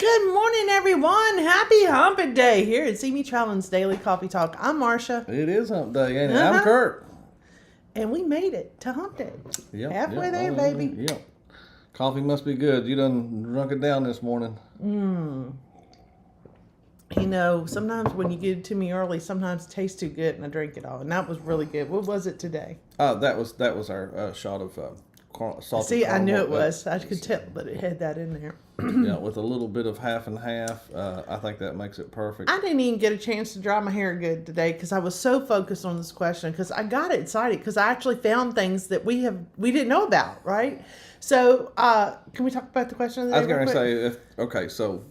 Good morning, everyone. Happy Hump Day here at CME Traveling's Daily Coffee Talk. I'm Marsha. It is Hump Day, ain't it? I'm Curt. And we made it to Hump Day. Yep, Halfway there, baby. Yep. Coffee must be good. You done drunk it down this morning. You know, sometimes when you give it to me early, sometimes it tastes too good and I drink it all. And that was really good. What was it today? That was our shot of salted See, I knew caramel. it was. I could tell that it had that in there. Yeah, with a little bit of half and half. I think that makes it perfect. I didn't even get a chance to dry my hair good today because I was so focused on this question because I got excited because I actually found things that we didn't know about, right? So, can we talk about the question of the day? I was going to say, so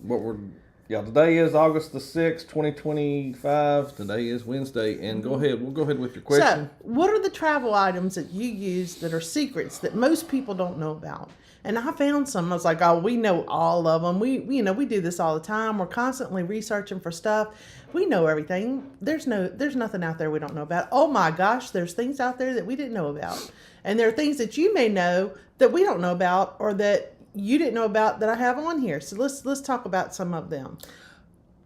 today is August the 6th, 2025. Today is Wednesday, and we'll go ahead with your question. So, what are the travel items that you use that are secrets that most people don't know about? And I found some. I was like, oh, we know all of them. We do this all the time. We're constantly researching for stuff. We know everything. There's nothing out there we don't know about. Oh my gosh, there's things out there that we didn't know about. And there are things that you may know that we don't know about or that you didn't know about that I have on here. So let's talk about some of them.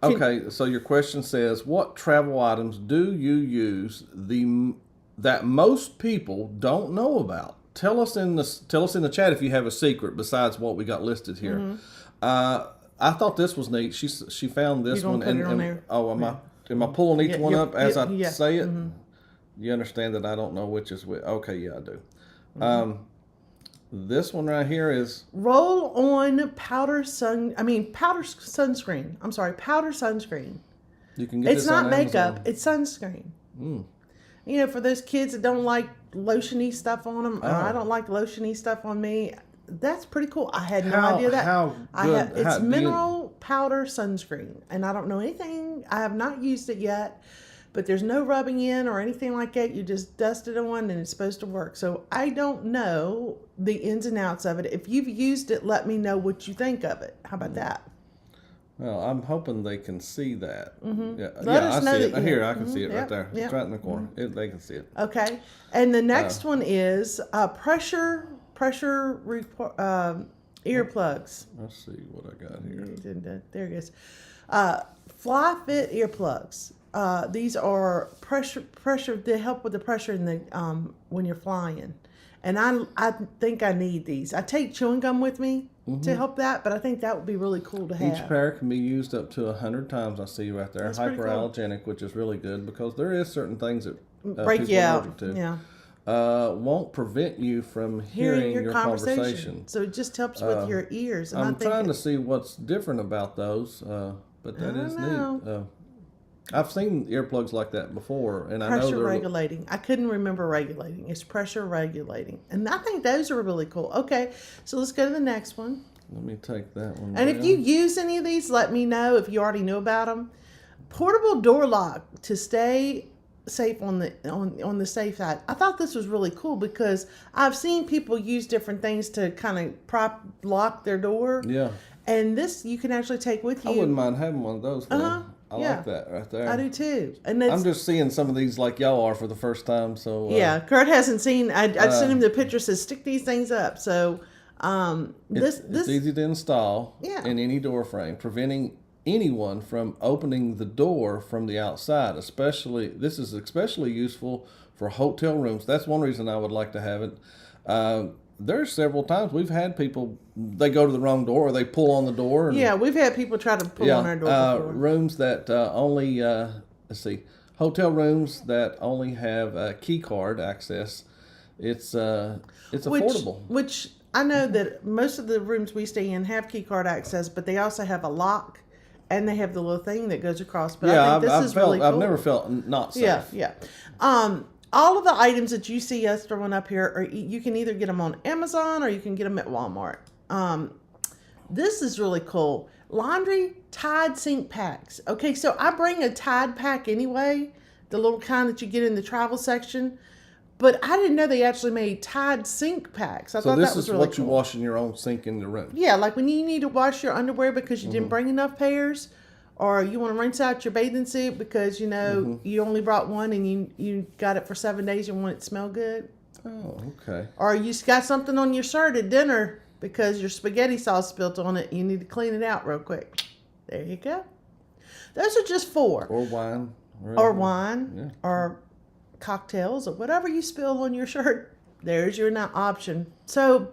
Okay, so your question says, what travel items do you use that most people don't know about? Tell us in the chat if you have a secret besides what we got listed here. Mm-hmm. I thought this was neat. She found this one. Am I pulling each one up as I say it? Mm-hmm. You understand that I don't know which is which. Okay, yeah, I do. Mm-hmm. This one right here is roll-on powder sunscreen. I'm sorry, powder sunscreen. You can get it's this not on makeup. Amazon. It's sunscreen. You know, for those kids that don't like lotiony stuff on them, or I don't like lotiony stuff on me. That's pretty cool. I had no idea that. It's mineral powder sunscreen, and I don't know anything. I have not used it yet, but there's no rubbing in or anything like that. You just dust it on, and it's supposed to work. So I don't know the ins and outs of it. If you've used it, let me know what you think of it. How about that? Well, I'm hoping they can see that. Mm-hmm. I see it. Here, I can see it right there. It's right in the corner. They can see it. Okay. And the next one is pressure earplugs. Let's see what I got here. There it is. Fly fit earplugs. These are pressure. They help with the pressure in the when you're flying. And I think I need these. I take chewing gum with me to help that, but I think that would be really cool to have. Each pair can be used up to 100 times. I see right there. That's hyperallergenic, which is really good because there is certain things that break you out. To. Yeah. Won't prevent you from hearing your conversation. So it just helps with your ears. And I'm trying to see what's different about those, but that is neat. I've seen earplugs like that before, and I know pressure regulating. I couldn't remember regulating. It's pressure regulating, and I think those are really cool. Okay, so let's go to the next one. Let me take that one. And if you use any of these, let me know if you already know about them. Portable door lock to stay safe on the safe side. I thought this was really cool because I've seen people use different things to kind of lock their door. Yeah. And this you can actually take with you. I wouldn't mind having one of those. I like that right there. I do too. And I'm just seeing some of these like y'all are for the first time. So yeah, Curt hasn't seen. I sent him the picture. Says stick these things up. So it's easy to install in any door frame, preventing anyone from opening the door from the outside. This is especially useful for hotel rooms. That's one reason I would like to have it. There's several times we've had people, they go to the wrong door or they pull on the door. We've had people try to pull on our door before. Rooms that hotel rooms that only have key card access. It's affordable. Which I know that most of the rooms we stay in have key card access, but they also have a lock and they have the little thing that goes across. But I think this is really cool. I've never felt not safe. Yeah. All of the items that you see us throwing up here, you can either get them on Amazon or you can get them at Walmart. This is really cool. Laundry Tide sink packs. Okay, so I bring a Tide pack anyway, the little kind that you get in the travel section. But I didn't know they actually made Tide sink packs. I thought that was really cool. So this is what you wash in your own sink in the room? Yeah, like when you need to wash your underwear because you didn't bring enough pairs. Or you want to rinse out your bathing suit because, you only brought one and you got it for 7 days and want it to smell good. Oh, okay. Or you got something on your shirt at dinner because your spaghetti sauce spilt on it. You need to clean it out real quick. There you go. Those are just 4. Or wine. Or or cocktails, or whatever you spill on your shirt. There's your option. So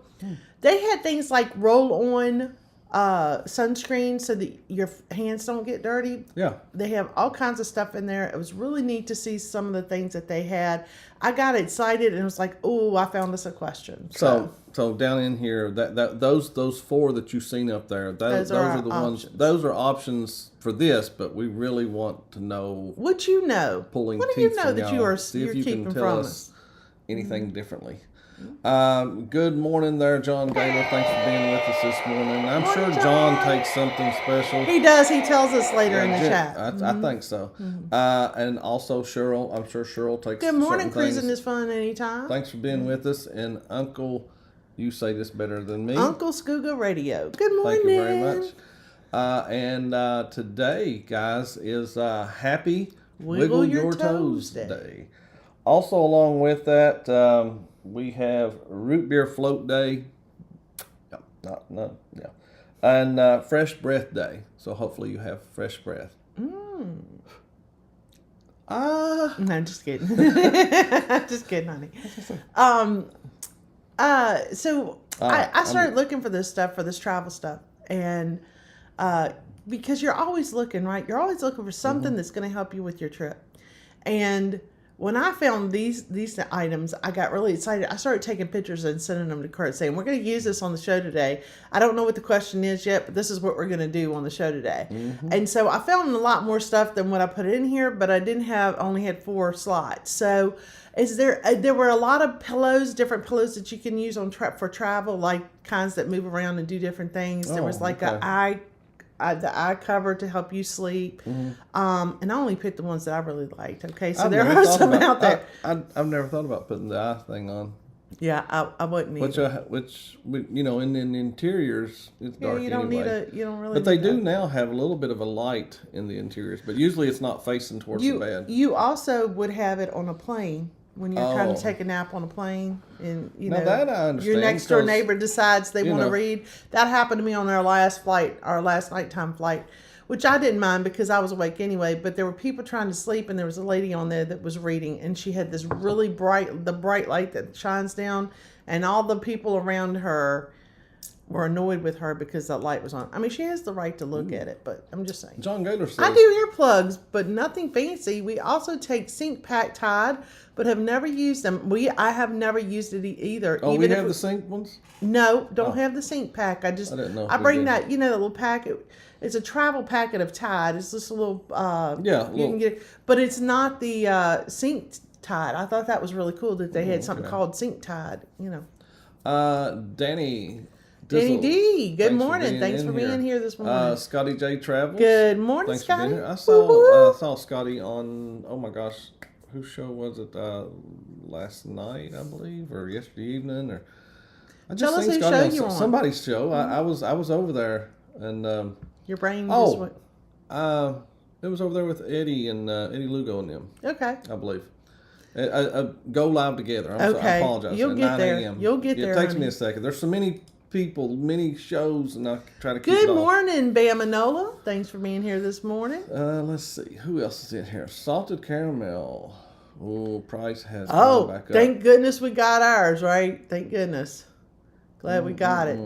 they had things like roll-on sunscreen so that your hands don't get dirty. Yeah. They have all kinds of stuff in there. It was really neat to see some of the things that they had. I got excited and was like, "Oh, I found us a question." So down in here, those 4 that you've seen up there, those are the options. ones. Those are options for this, but we really want to know what you know. Pulling what do teeth you know from that y'all. you're keeping can from tell us? Anything differently. Good morning there, John Gaylor. Thanks for being with us this morning. I'm sure John takes something special. He does. He tells us later in the chat. I think so. And also Cheryl. I'm sure Cheryl takes. Good morning, Cruising is Fun anytime. Thanks for being with us. And Uncle, you say this better than me. Uncle Scooga Radio. Good morning. Thank you very much. And today, guys, is Happy Wiggle Your Toes Day. Also, along with that, we have Root Beer Float Day. And Fresh Breath Day. So hopefully you have fresh breath. No, just kidding. Just kidding, honey. I started looking for this stuff, for this travel stuff. And because you're always looking, right? You're always looking for something that's going to help you with your trip. And when I found these items, I got really excited. I started taking pictures and sending them to Curt, saying, "We're going to use this on the show today. I don't know what the question is yet, but this is what we're going to do on the show today." And so I found a lot more stuff than what I put in here, but I only had 4 slots. So there were a lot of pillows, different pillows that you can use for travel, like kinds that move around and do different things. There was like the eye cover to help you sleep. And I only picked the ones that I really liked. Okay, so there are some out there. I've never thought about putting the eye thing on. Yeah, I wouldn't either. Which in the interiors, it's dark you don't anyway. You don't really. But they do now have a little bit of a light in the interiors, but usually it's not facing towards the bed. You also would have it on a plane. When you're trying to take a nap on a plane, and that I understand, your next door neighbor decides they want to read. That happened to me on our last nighttime flight, which I didn't mind because I was awake anyway. But there were people trying to sleep, and there was a lady on there that was reading, and she had this really bright light that shines down, and all the people around her were annoyed with her because that light was on. I mean, she has the right to look at it, but I'm just saying. John Gaylor says, I do earplugs, but nothing fancy. We also take Sync Pack Tide, but have never used them. I have never used it either. Oh, we have the Sync ones? No, don't have the Sync Pack. I didn't know. I bring that, the little packet. It's a travel packet of Tide. It's just a little, you can get it, but it's not the Sync Tide. I thought that was really cool that they had something called Sync Tide, Danny D, good morning. Thanks for being here this morning. Scotty J Travels. Good morning, Thanks Scotty. For being here. I saw Scotty on, oh my gosh, whose show was it? Last night, I believe, or yesterday evening, or I just Tell us seen whose Scotty show you on on. somebody's show. Mm-hmm. I was over there, and your brain just went. It was over there with Eddie and Eddie Lugo and them. Okay. I believe. Go live together. I apologize. You'll get there. You'll get there. It takes me a second. There's so many people, many shows, and I try to keep Good it morning, Bamanola. Thanks for being here this morning. Let's see. Who else is in here? Salted caramel. Oh, price has gone back up. Thank goodness we got ours, right? Thank goodness. Glad we got it.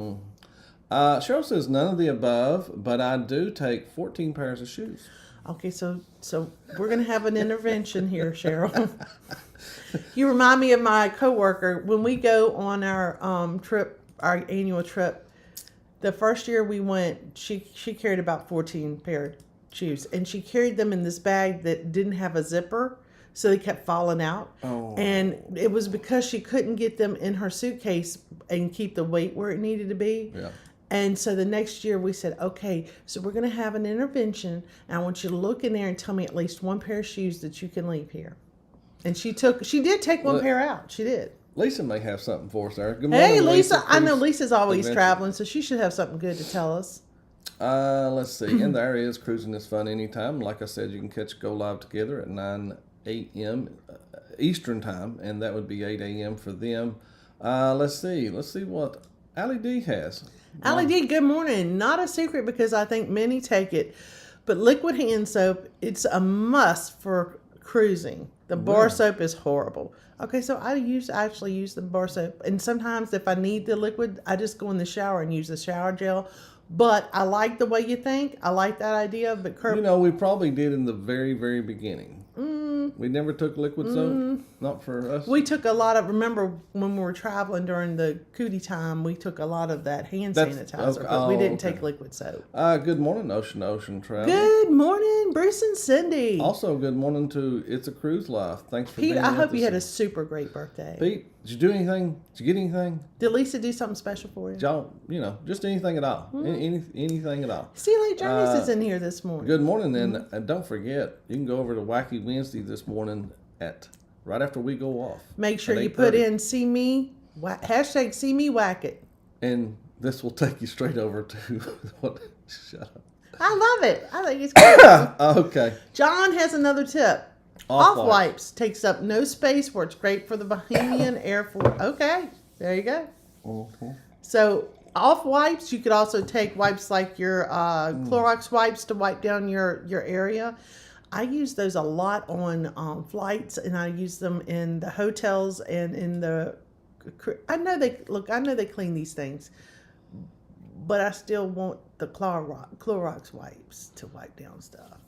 Cheryl says none of the above, but I do take 14 pairs of shoes. Okay, so we're going to have an intervention here, Cheryl. You remind me of my coworker. When we go on our trip, our annual trip, the first year we went, she carried about 14 pair of shoes, and she carried them in this bag that didn't have a zipper, so they kept falling out. Oh. And it was because she couldn't get them in her suitcase and keep the weight where it needed to be. Yeah. And so the next year we said, okay, so we're going to have an intervention, and I want you to look in there and tell me at least one pair of shoes that you can leave here. And she did take one pair out. She did. Lisa may have something for us there. Good morning, hey, Lisa. I know Lisa's always traveling, so she should have something good to tell us. Let's see. And there is Cruising is Fun anytime. Like I said, you can catch Go Live Together at 9 a.m. Eastern time, and that would be 8 a.m. for them. Let's see what Allie D has. Allie D, good morning. Not a secret because I think many take it, but liquid hand soap, it's a must for cruising. The bar soap is horrible. Okay, so I actually use the bar soap, and sometimes if I need the liquid, I just go in the shower and use the shower gel. But I like the way you think. I like that idea. But Curt, we probably did in the very, very beginning. We never took liquid soap. Not for us. We took a lot of. Remember when we were traveling during the cootie time, we took a lot of that hand sanitizer, but we didn't take liquid soap. Good morning, Ocean Travel. Good morning, Bruce and Cindy. Also, good morning to It's a Cruise Life. Thanks for being Pete, here. I hope you had a super great birthday. Pete, did you do anything? Did you get anything? Did Lisa do something special for you? Y'all, just anything at all. Anything at all. Sea Lake Journeys is in here this morning. Good morning, and don't forget, you can go over to Wacky Wednesday this morning right after we go off. Make sure you put in hashtag See Me Whack It. And this will take you straight over to what? Shut up. I love it. I think it's cool. Okay. John has another tip. Off wipes takes up no space where it's great for the Bahamian Air Force. Okay, there you go. Okay. So off wipes, you could also take wipes like your Clorox wipes to wipe down your area. I use those a lot on flights, and I use them in the hotels and in the. I know they clean these things, but I still want the Clorox wipes to wipe down stuff.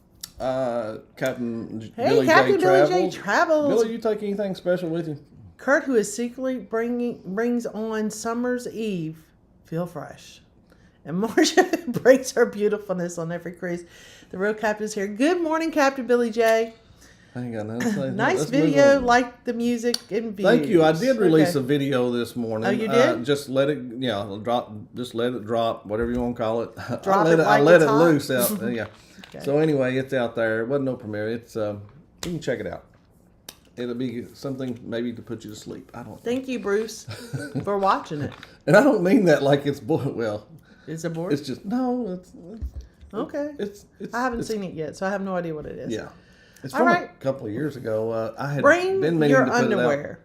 Captain Billy J travels. Billy, you take anything special with you? Curt, who is secretly brings on summer's eve, feel fresh. And Marsha brings her beautifulness on every cruise. The real captain's here. Good morning, Captain Billy J. I ain't got nothing to say. Nice video, like the music and views. Thank you. I did release a video this morning. Oh, you did? Just let it, drop. Just let it drop. Whatever you want to call it. I let it loose out. Yeah. Okay. So anyway, it's out there. It wasn't no premiere. It's you can check it out. It'll be something maybe to put you to sleep. I don't know. Thank you, Bruce, for watching it. And I don't mean that like it's well. Is it bored? It's just no. It's okay. I haven't seen it yet, so I have no idea what it is. Yeah. It's from a couple of years ago. I had been meaning your to put underwear.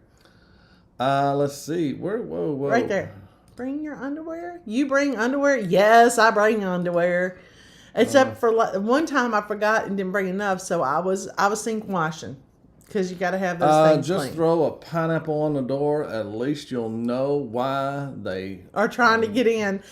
It out. Let's see. Whoa. Right there. Bring your underwear. You bring underwear? Yes, I bring underwear. Except for one time I forgot and didn't bring enough, so I was sink washing. Because you got to have those things just clean. Throw a pineapple on the door. At least you'll know why they are trying to get in.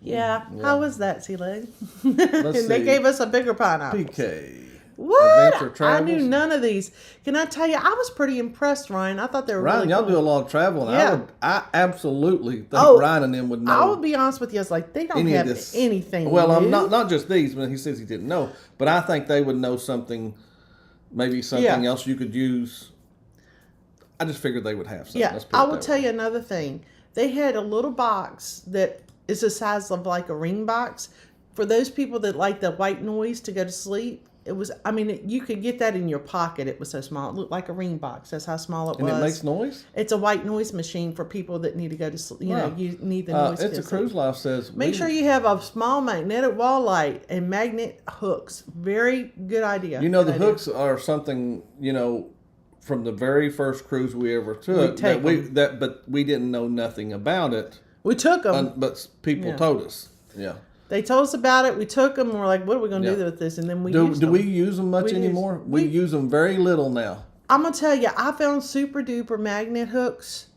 Yeah. How was that, C-Leg? And they gave us a bigger pineapple. PK. What? I knew none of these. Can I tell you, I was pretty impressed, Ryan. I thought they were really cool. Y'all do a lot of traveling. Yeah. I absolutely think Ryan and them would know. I would be honest with you. I was like, they don't have anything Well, new. not just these, but he says he didn't know. But I think they would know something, maybe something else you could use. I just figured they would have something. Yeah, I will tell you another thing. They had a little box that is the size of like a ring box. For those people that like the white noise to go to sleep, it was, you could get that in your pocket. It was so small. It looked like a ring box. That's how small it was. And it makes noise? It's a white noise machine for people that need to go to sleep. You need the noise. It's a Cruise Life says. Make sure you have a small magnetic wall light and magnet hooks. Very good idea. The hooks are something, from the very first cruise we ever took. But we didn't know nothing about it. We took them. But people told us. Yeah. They told us about it. We took them. And we're like, what are we going to do with this? And then we used them. Do we use them much anymore? We use them very little now. I'm going to tell you, I found super duper magnet hooks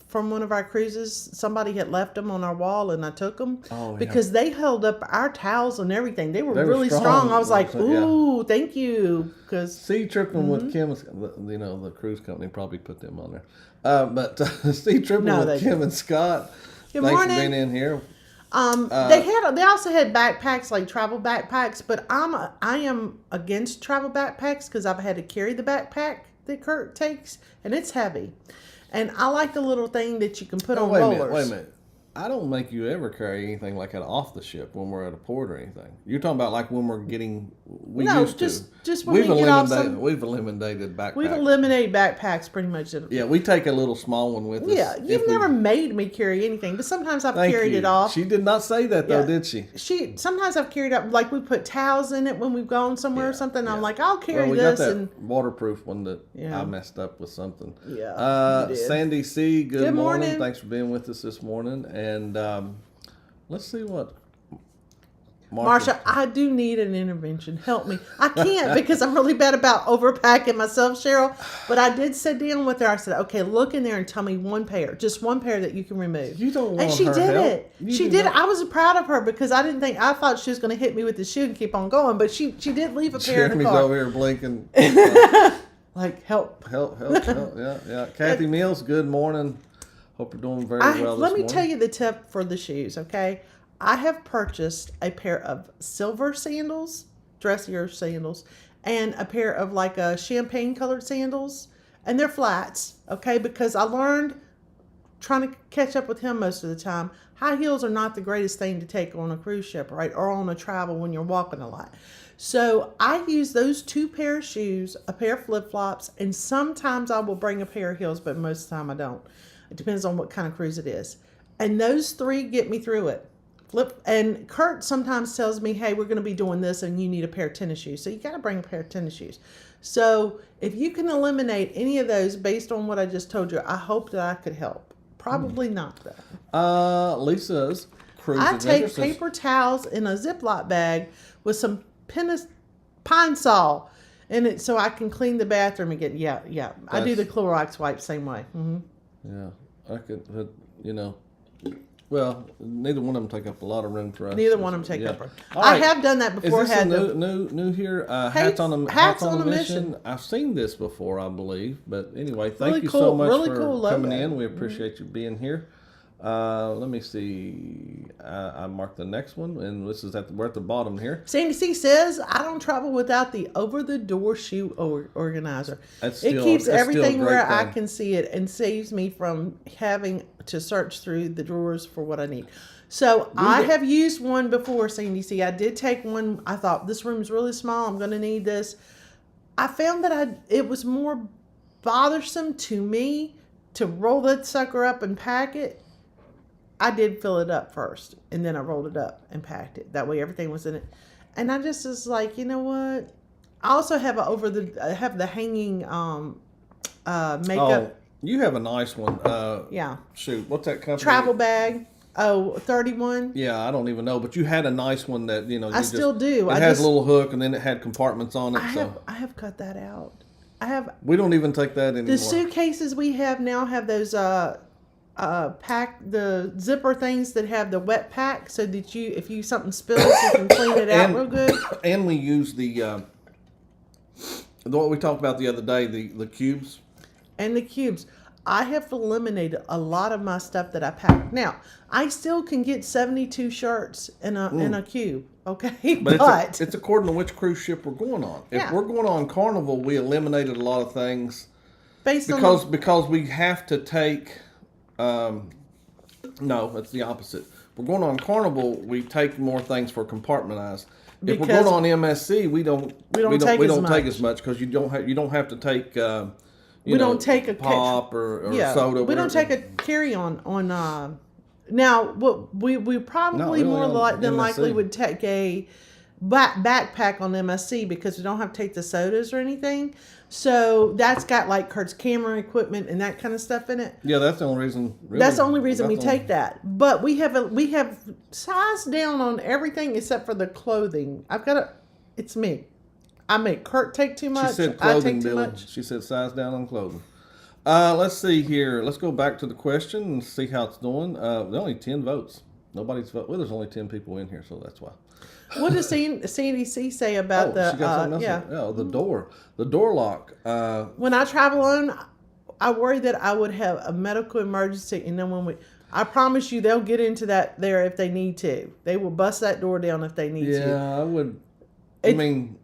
from one of our cruises. Somebody had left them on our wall, and I took them because they held up our towels and everything. They were really strong. I was like, ooh, thank you. Sea Tripping with Kim, the cruise company probably put them on there. But Sea Tripping with Kim and Scott. Good morning. Thanks for being in here. They also had backpacks, like travel backpacks, but I am against travel backpacks because I've had to carry the backpack that Curt takes, and it's heavy. And I like the little thing that you can put on rollers. Wait a minute. I don't make you ever carry anything like that off the ship when we're at a port or anything. You're talking about like when we're getting. Just when we get off some. We've eliminated backpacks. We've eliminated backpacks pretty much. Yeah, we take a little small one with us. Yeah, you've never made me carry anything, but sometimes I've carried it off. She did not say that though, did she? Sometimes I've carried up, like we put towels in it when we've gone somewhere or something. Yeah. I'm like, I'll carry this. Got that waterproof one that I messed up with something. Yeah. Sandy C, good morning. Thanks for being with us this morning. And let's see what. Marsha, I do need an intervention. Help me. I can't because I'm really bad about overpacking myself, Cheryl. But I did sit down with her. I said, okay, look in there and tell me just one pair that you can remove. You don't want And she her did help. it. She did it. I was proud of her because I thought she was going to hit me with the shoe and keep on going. But she did leave a pair in the car. Jeremy's over here blinking. Like, help. Yeah. Kathy Mills, good morning. Hope you're doing very well this morning. Let me tell you the tip for the shoes, okay? I have purchased a pair of silver sandals, dressier sandals, and a pair of like champagne colored sandals, and they're flats, okay? Because I learned trying to catch up with him most of the time, high heels are not the greatest thing to take on a cruise ship, right? Or on a travel when you're walking a lot. So I use those 2 pair of shoes, a pair of flip-flops, and sometimes I will bring a pair of heels, but most of the time I don't. It depends on what kind of cruise it is. And those 3 get me through it. And Curt sometimes tells me, hey, we're going to be doing this and you need a pair of tennis shoes. So you got to bring a pair of tennis shoes. So if you can eliminate any of those based on what I just told you, I hope that I could help. Probably not, though. Lisa's cruise I take paper towels in a Ziploc bag with some Pine Sol in it so I can clean the bathroom and get, I do the Clorox wipe same way. Mm-hmm. Yeah, I could, well, neither one of them take up a lot of room for us. Neither one of them take up room. I have done that before. Is this new here? Hats on a mission. I've seen this before, I believe. But anyway, thank you so much for coming in. We appreciate you being here. Let me see. I marked the next one, and this is we're at the bottom here. Sandy C says, "I don't travel without the over-the-door shoe organizer. It keeps everything where I can see it and saves me from having to search through the drawers for what I need." So I have used one before, Sandy C. I did take one. I thought this room is really small. I'm going to need this. I found that it was more bothersome to me to roll that sucker up and pack it. I did fill it up first, and then I rolled it up and packed it. That way, everything was in it. And I just was like, you know what? I also have I have the hanging makeup. Oh, you have a nice one. Yeah. Shoot, what's that company? Travel bag. Oh, 31. Yeah, I don't even know, but you had a nice one that I still do. It has a little hook, and then it had compartments on it. I have cut that out. We don't even take that anymore. The suitcases we have now have those the zipper things that have the wet pack, so that if something spills, you can clean it out real good. And we use the what we talked about the other day, the cubes. And the cubes. I have eliminated a lot of my stuff that I pack. Now, I still can get 72 shirts in a cube, okay? But it's according to which cruise ship we're going on. If we're going on Carnival, we eliminated a lot of things because we have to take. No, it's the opposite. We're going on Carnival. We take more things for compartmentized. If we're going on MSC, we don't take as much because you don't have to take. We don't take a pop or soda. We don't take a carry on. Now, what we probably more than likely would take a backpack on MSC because we don't have to take the sodas or anything. So that's got like Curt's camera equipment and that kind of stuff in it. Yeah, that's the only reason. Really, that's the only reason we take that. But we have sized down on everything except for the clothing. It's me. I make Curt take too much. She said clothing, I take too much. She said size down on clothing. Let's see here. Let's go back to the question and see how it's doing. There are only 10 votes. Nobody's voted. Well, there's only 10 people in here, so that's why. What does Sandy C say about the door lock? When I travel on, I worry that I would have a medical emergency, and then I promise you, they'll get into that there if they need to. They will bust that door down if they need to. Yeah, I would. I mean,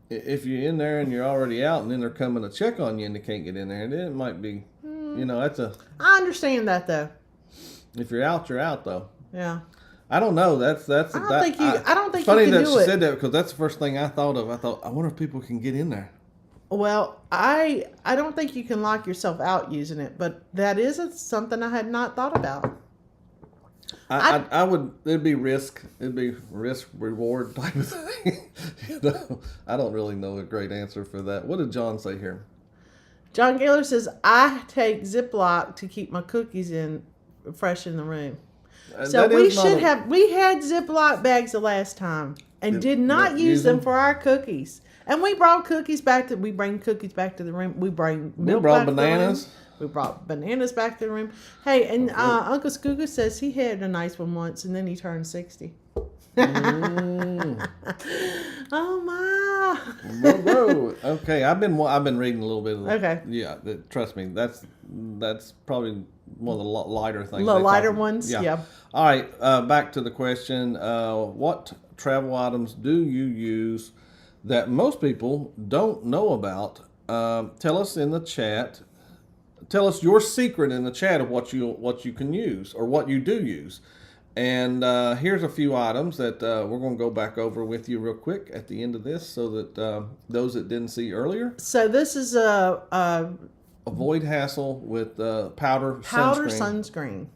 if you're in there and you're already out, and then they're coming to check on you and they can't get in there, then it might be, that's a. I understand that though. If you're out, you're out, though. Yeah. I don't know. I don't think you can do it. Funny that she said that because that's the first thing I thought of. I wonder if people can get in there. Well, I don't think you can lock yourself out using it, but that is something I had not thought about. I would. It'd be risk reward type of thing. I don't really know a great answer for that. What did John say here? John Gaylor says I take Ziploc to keep my cookies fresh in the room. So we had Ziploc bags the last time and did not use them for our cookies. And we brought cookies we bring cookies back to the room. We bring milk back bananas. To the room. We brought bananas back to the room. Hey, and Uncle Scooga says he had a nice one once and then he turned 60. Oh my. Okay, I've been reading a little bit of that. Okay. Yeah, trust me, that's probably one of the lighter things. The lighter ones, yeah. All right, back to the question. What travel items do you use that most people don't know about? Tell us in the chat. Tell us your secret in the chat of what you can use or what you do use. And here's a few items that we're going to go back over with you real quick at the end of this so that those that didn't see earlier. So this is Avoid hassle with powder sunscreen.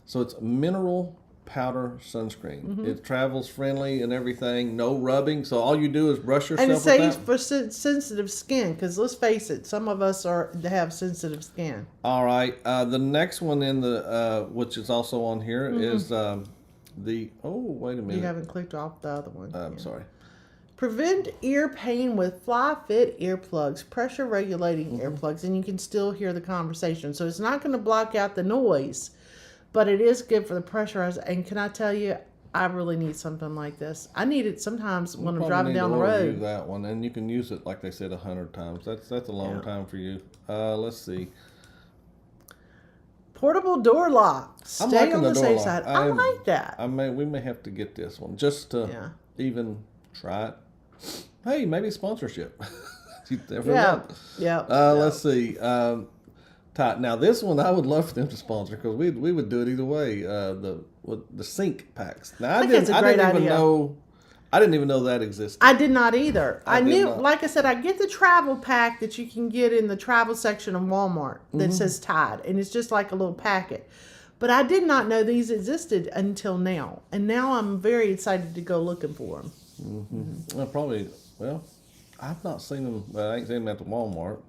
So it's mineral powder sunscreen. Mm-hmm. It's travels friendly and everything. No rubbing. So all you do is brush yourself with that. And it's safe for sensitive skin because let's face it, some of us have sensitive skin. All right. The next one in the which is also on here is wait a minute. You haven't clicked off the other one. I'm sorry. Prevent ear pain with fly fit earplugs, pressure regulating earplugs, and you can still hear the conversation. So it's not going to block out the noise, but it is good for the pressure. And can I tell you, I really need something like this. I need it sometimes when I'm driving down the road. That one, and you can use it like they said 100 times. That's a long time for you. Let's see. Portable door lock. Stay on the safe side. I like that. We may have to get this one just to even try it. Hey, maybe sponsorship. You never know. Let's see. Now this one I would love for them to sponsor because we would do it either way. The sink packs. Now I didn't even know that existed. I did not either. I knew, like I said, I get the travel pack that you can get in the travel section of Walmart that says Tide, and it's just like a little packet. But I did not know these existed until now, and now I'm very excited to go looking for them. I've not seen them. I ain't seen them at the Walmart.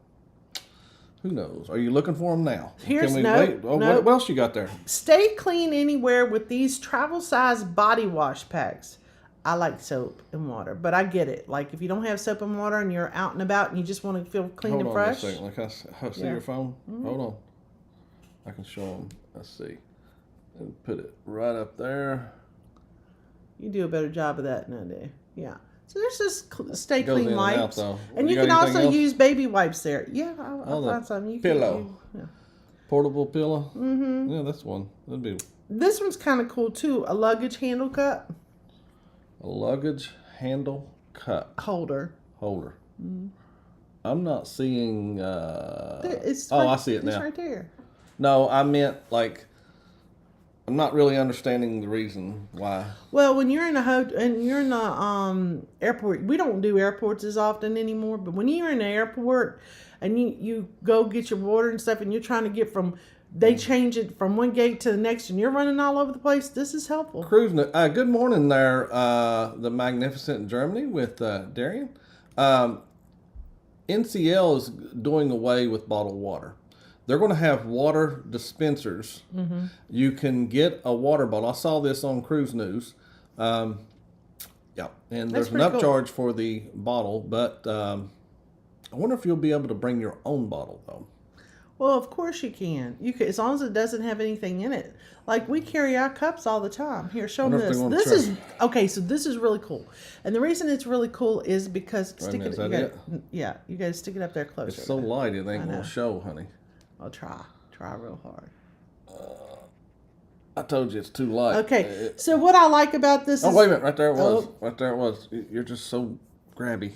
Who knows? Are you looking for them now? Wait? What else you got there? Stay clean anywhere with these travel size body wash packs. I like soap and water, but I get it. Like if you don't have soap and water and you're out and about and you just want to feel clean and fresh. Hold on a second. Can I see your phone? Mm-hmm. Hold on. I can show them. Let's see. And put it right up there. You do a better job of that than I do. Yeah. So there's just stay clean wipes. And you can also use baby wipes there. Yeah, I'll find some. Pillow. Portable pillow? Mm-hmm. Yeah, that's one. This one's kind of cool too. A luggage handle cup. A luggage handle cup. Holder. Mm-hmm. I'm not seeing... I see it now. It's right there. No, I meant like... I'm not really understanding the reason why. Well, when you're in the airport, we don't do airports as often anymore. But when you're in the airport and you go get your water and stuff, and you're trying to get they change it from one gate to the next, and you're running all over the place. This is helpful. Cruising. Good morning there, the magnificent Germany with Darian. NCL is doing away with bottled water. They're going to have water dispensers. Mm-hmm. You can get a water bottle. I saw this on Cruise News. And there's an upcharge for the bottle, but I wonder if you'll be able to bring your own bottle, though. Well, of course you can. You can, as long as it doesn't have anything in it. Like we carry our cups all the time. Here, show them this. So this is really cool. And the reason it's really cool is because you got to stick it up there closer. It's so light, it ain't going to show, honey. I'll try real hard. I told you it's too light. Okay, so what I like about this is... Oh, wait a minute. Right there it was. Right there it was. You're just so grabby.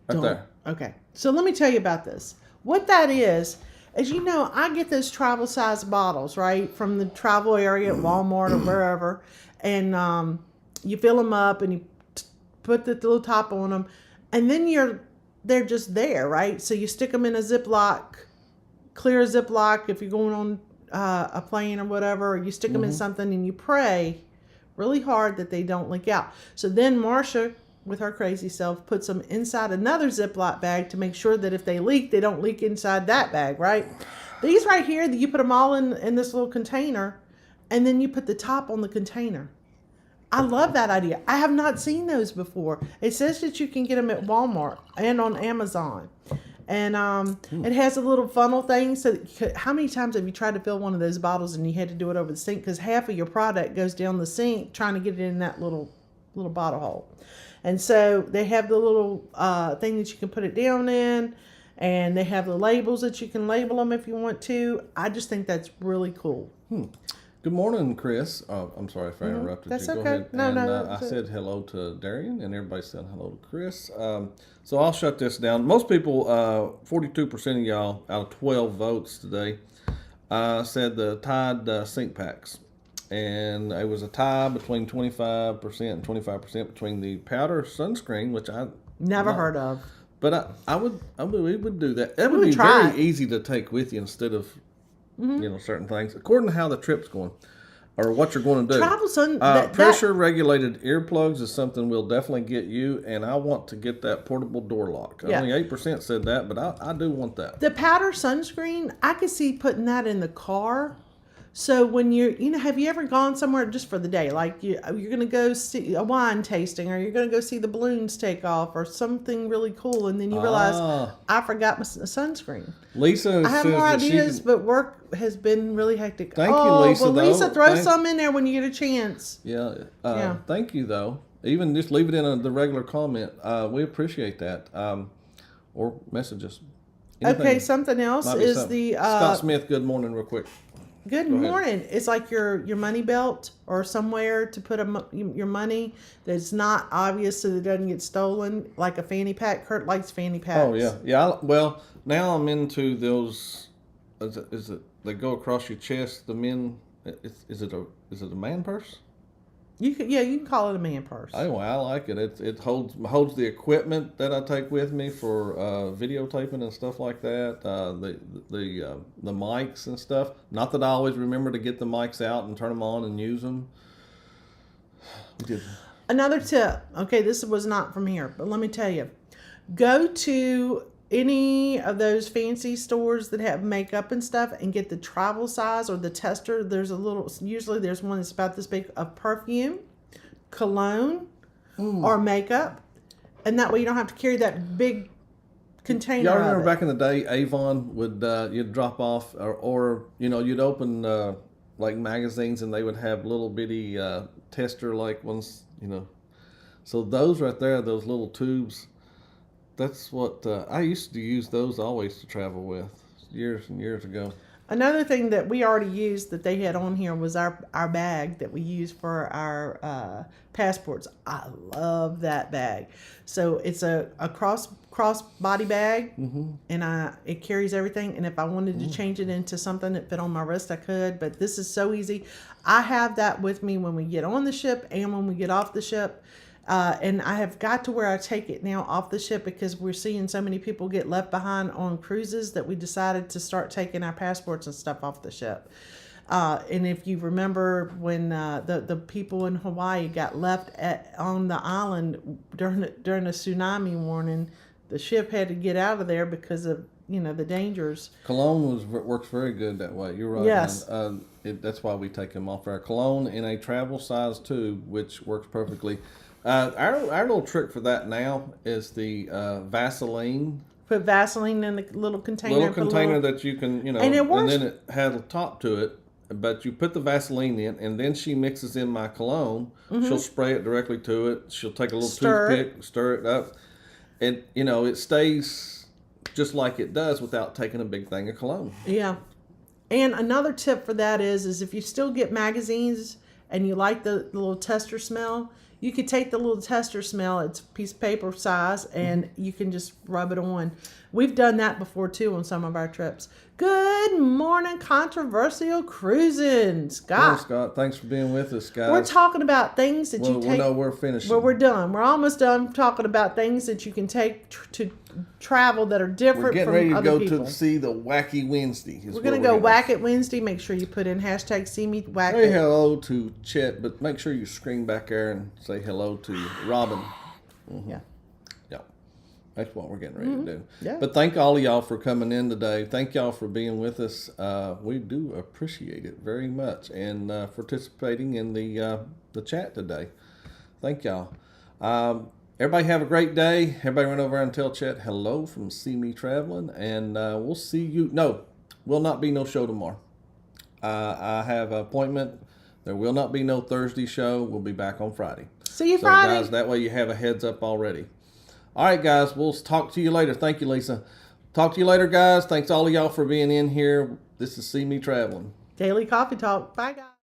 There. Okay, so let me tell you about this. What that is as you know, I get those travel size bottles, right, from the travel area at Walmart or wherever, and you fill them up and you put the little top on them, and then they're just there, right? So you stick them in a Ziploc, clear Ziploc if you're going on a plane or whatever, or you stick them in something and you pray really hard that they don't leak out. So then Marsha, with her crazy self, puts them inside another Ziploc bag to make sure that if they leak, they don't leak inside that bag, right? These right here, you put them all in this little container, and then you put the top on the container. I love that idea. I have not seen those before. It says that you can get them at Walmart and on Amazon. And it has a little funnel thing. So how many times have you tried to fill one of those bottles and you had to do it over the sink? Because half of your product goes down the sink trying to get it in that little bottle hole. And so they have the little thing that you can put it down in. And they have the labels that you can label them if you want to. I just think that's really cool. Good morning, Chris. I'm sorry if I interrupted That's you. okay. Go ahead. No, I said hello to Darian, and everybody said hello to Chris. So I'll shut this down. Most people, 42% of y'all out of 12 votes today, said the Tide sink packs. And it was a tie between 25% and 25% between the powder sunscreen, which I never heard of. But we would do that. That would be very easy to take with you instead of certain things, according to how the trip's going or what you're going to do. Travel pressure regulated earplugs is something we'll definitely get you, and I want to get that portable door lock. Yeah. Only 8% said that, but I do want that. The powder sunscreen, I could see putting that in the car. So when have you ever gone somewhere just for the day? Like you're going to go see a wine tasting, or you're going to go see the balloons take off, or something really cool, and then you realize I forgot my sunscreen. Lisa, I have more ideas, but work has been really hectic. Thank you, Lisa. Well, Lisa, throw some in there when you get a chance. Yeah. Thank you, though. Even just leave it in the regular comment. We appreciate that. Or messages. Anything. Okay, something else is something. Scott Smith. Good morning, real quick. Good morning. It's like your money belt or somewhere to put your money that's not obvious so that it doesn't get stolen, like a fanny pack. Curt likes fanny packs. Oh, yeah. Yeah. Well, now I'm into those. Is it they go across your chest? The men. Is it a man purse? You can call it a man purse. Anyway, I like it. It holds the equipment that I take with me for videotaping and stuff like that. The mics and stuff. Not that I always remember to get the mics out and turn them on and use them. Another tip. Okay, this was not from here, but let me tell you. Go to any of those fancy stores that have makeup and stuff and get the travel size or the tester. Usually there's one that's about this big of perfume, cologne, or makeup. And that way you don't have to carry that big container. Y'all remember back in the day, Avon would, you'd drop off or you'd open like magazines and they would have little bitty tester like ones, So those right there, those little tubes, that's what I used to use those always to travel with years and years ago. Another thing that we already used that they had on here was our bag that we use for our passports. I love that bag. So it's a cross body bag, and it carries everything. And if I wanted to change it into something that fit on my wrist, I could. But this is so easy. I have that with me when we get on the ship and when we get off the ship. And I have got to where I take it now off the ship because we're seeing so many people get left behind on cruises that we decided to start taking our passports and stuff off the ship. And if you remember when the people in Hawaii got left on the island during a tsunami warning, the ship had to get out of there because of the dangers. Cologne works very good that way. You're right. Yes. That's why we take them off our cologne in a travel size tube, which works perfectly. Our little trick for that now is the Vaseline. Put Vaseline in the little container. That you can, and it works. And then it has a top to it. But you put the Vaseline in, and then she mixes in my cologne. She'll spray it directly to it. She'll take a little toothpick, stir it up, and it stays just like it does without taking a big thing of cologne. Yeah. And another tip for that is if you still get magazines and you like the little tester smell, you could take the little tester smell, it's a piece of paper size, and you can just rub it on. We've done that before too on some of our trips. Good morning, controversial cruising, Scott. Hey, Scott, thanks for being with us, guys. We're talking about things that you take. No, we're finishing. Well, we're done. We're almost done talking about things that you can take to travel that are different from other people. We're getting ready to go to see the Wacky Wednesday. We're going to go Whack It Wednesday. Make sure you put in hashtag CME Whack It. Say hello to Chet, but make sure you scream back there and say hello to Robin. Mm-hmm. Yeah. That's what we're getting ready to do. Yeah. But thank all of y'all for coming in today. Thank y'all for being with us. We do appreciate it very much, and participating in the chat today. Thank y'all. Everybody have a great day. Everybody run over and tell Chet hello from CME Traveling, and we'll see you. No, will not be no show tomorrow. I have an appointment. There will not be no Thursday show. We'll be back on Friday. See you Friday. Guys, that way you have a heads up already. All right, guys, we'll talk to you later. Thank you, Lisa. Talk to you later, guys. Thanks all of y'all for being in here. This is CME Traveling. Daily Coffee Talk. Bye, guys.